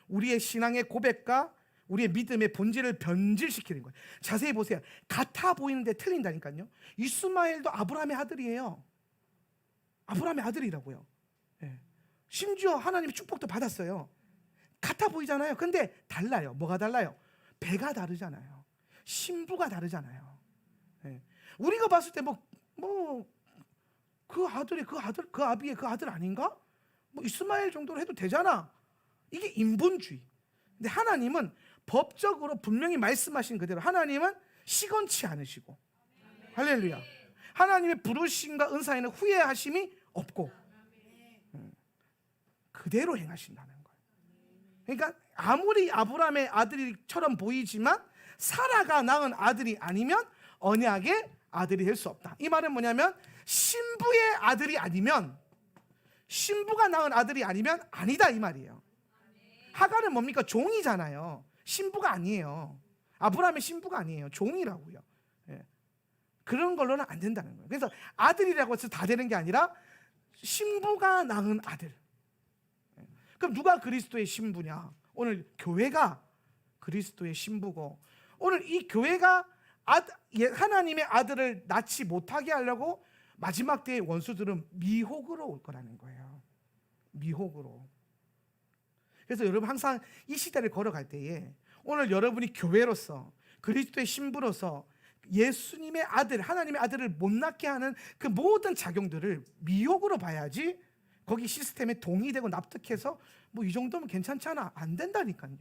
우리의 신앙의 고백과 우리의 믿음의 본질을 변질시키는 거예요. 자세히 보세요. 같아 보이는데 틀린다니까요. 이스마엘도 아브라함의 아들이에요. 아브라함의 아들이라고요. 심지어 하나님의 축복도 받았어요. 같아 보이잖아요. 근데 달라요. 뭐가 달라요? 배가 다르잖아요. 신부가 다르잖아요. 우리가 봤을 때 그 아들이 그 아비의 그 아들 아닌가? 뭐 이스마엘 정도로 해도 되잖아. 이게 인본주의. 근데 하나님은 법적으로 분명히 말씀하신 그대로 하나님은 시건치 않으시고 할렐루야. 하나님의 부르심과 은사에는 후회하심이 없고 그대로 행하신다는 거예요. 그러니까 아무리 아브라함의 아들처럼 보이지만 사라가 낳은 아들이 아니면 언약의 아들이 될 수 없다. 이 말은 뭐냐면 신부의 아들이 아니면 신부가 낳은 아들이 아니면 아니다 이 말이에요. 하갈은 뭡니까? 종이잖아요. 신부가 아니에요. 아브라함의 신부가 아니에요. 종이라고요. 그런 걸로는 안 된다는 거예요. 그래서 아들이라고 해서 다 되는 게 아니라 신부가 낳은 아들. 그럼 누가 그리스도의 신부냐? 오늘 교회가 그리스도의 신부고 오늘 이 교회가 하나님의 아들을 낳지 못하게 하려고 마지막 때의 원수들은 미혹으로 올 거라는 거예요. 미혹으로. 그래서 여러분 항상 이 시대를 걸어갈 때에 오늘 여러분이 교회로서 그리스도의 신부로서 예수님의 아들, 하나님의 아들을 못 낳게 하는 그 모든 작용들을 미혹으로 봐야지 거기 시스템에 동의되고 납득해서 뭐 이 정도면 괜찮잖아. 안 된다니까요.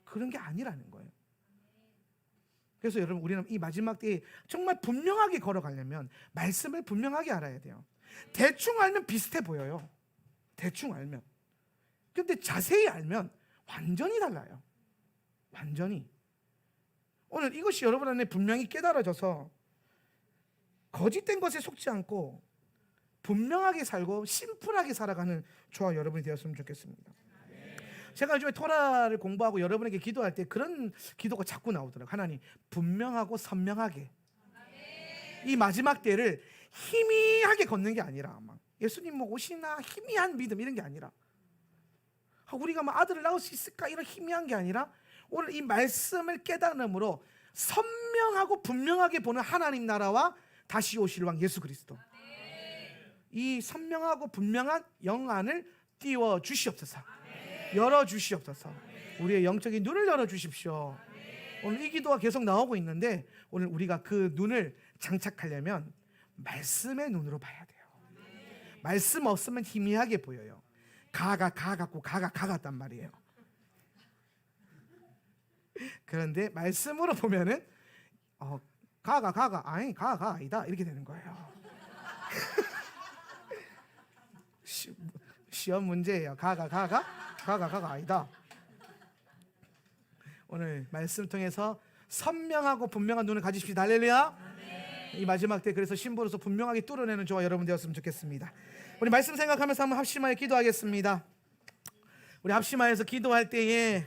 그런 게 아니라는 거예요. 그래서 여러분 우리는 이 마지막 때에 정말 분명하게 걸어가려면 말씀을 분명하게 알아야 돼요. 대충 알면 비슷해 보여요. 대충 알면. 근데 자세히 알면 완전히 달라요. 완전히. 오늘 이것이 여러분 안에 분명히 깨달아져서 거짓된 것에 속지 않고 분명하게 살고 심플하게 살아가는 저와 여러분이 되었으면 좋겠습니다. 제가 요즘에 토라를 공부하고 여러분에게 기도할 때 그런 기도가 자꾸 나오더라고요. 하나님, 분명하고 선명하게 이 마지막 때를 희미하게 걷는 게 아니라, 막 예수님 뭐 오시나 희미한 믿음 이런 게 아니라, 우리가 뭐 아들을 낳을 수 있을까 이런 희미한 게 아니라, 오늘 이 말씀을 깨달음으로 선명하고 분명하게 보는 하나님 나라와 다시 오실 왕 예수 그리스도, 이 선명하고 분명한 영안을 띄워 주시옵소서. 열어 주시옵소서. 우리의 영적인 눈을 열어 주십시오. 오늘 이 기도가 계속 나오고 있는데, 오늘 우리가 그 눈을 장착하려면 말씀의 눈으로 봐야 돼요. 말씀 없으면 희미하게 보여요. 가가 같고 가가 가 같단 말이에요. 그런데 말씀으로 보면은 가가 아니 가가 아니다 이렇게 되는 거예요. 시험 문제예요. 가가 아니다. 오늘 말씀 통해서 선명하고 분명한 눈을 가지십시오. 할렐루야. 이 마지막 때 그래서 신부로서 분명하게 뚫어내는 저와 여러분 되었으면 좋겠습니다. 우리 말씀 생각하면서 한번 합심하여 기도하겠습니다. 우리 합심하여서 기도할 때에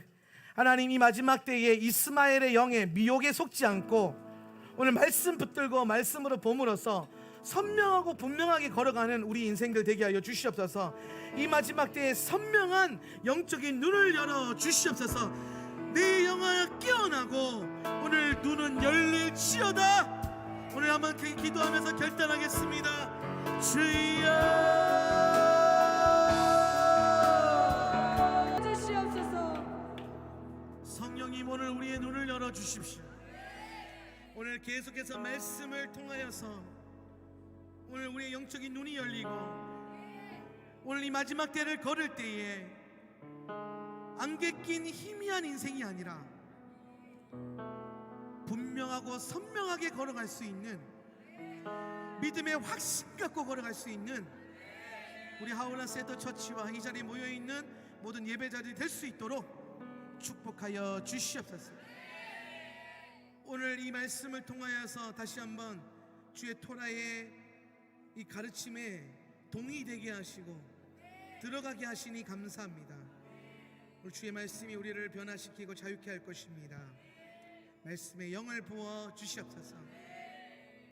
하나님, 이 마지막 때에 이스마엘의 영에 미혹에 속지 않고 오늘 말씀 붙들고 말씀으로 봄으로써 선명하고 분명하게 걸어가는 우리 인생들 되게 하여 주시옵소서. 이 마지막 때에 선명한 영적인 눈을 열어 주시옵소서. 내 영혼을 깨어나고 오늘 눈은 열릴지어다. 오늘 한번 기도하면서 결단하겠습니다. 주여 주시옵소서. 성령님, 오늘 우리의 눈을 열어 주십시오. 오늘 계속해서 말씀을 통하여서 오늘 우리의 영적인 눈이 열리고 오늘 이 마지막 때를 걸을 때에 안개 낀 희미한 인생이 아니라 분명하고 선명하게 걸어갈 수 있는, 믿음의 확신 갖고 걸어갈 수 있는 우리 하울라 세더 처치와 이 자리에 모여있는 모든 예배자들이 될 수 있도록 축복하여 주시옵소서. 오늘 이 말씀을 통하여서 다시 한번 주의 토라의 이 가르침에 동의되게 하시고 들어가게 하시니 감사합니다. 오늘 주의 말씀이 우리를 변화시키고 자유케 할 것입니다. 말씀에 영을 부어 주시옵소서.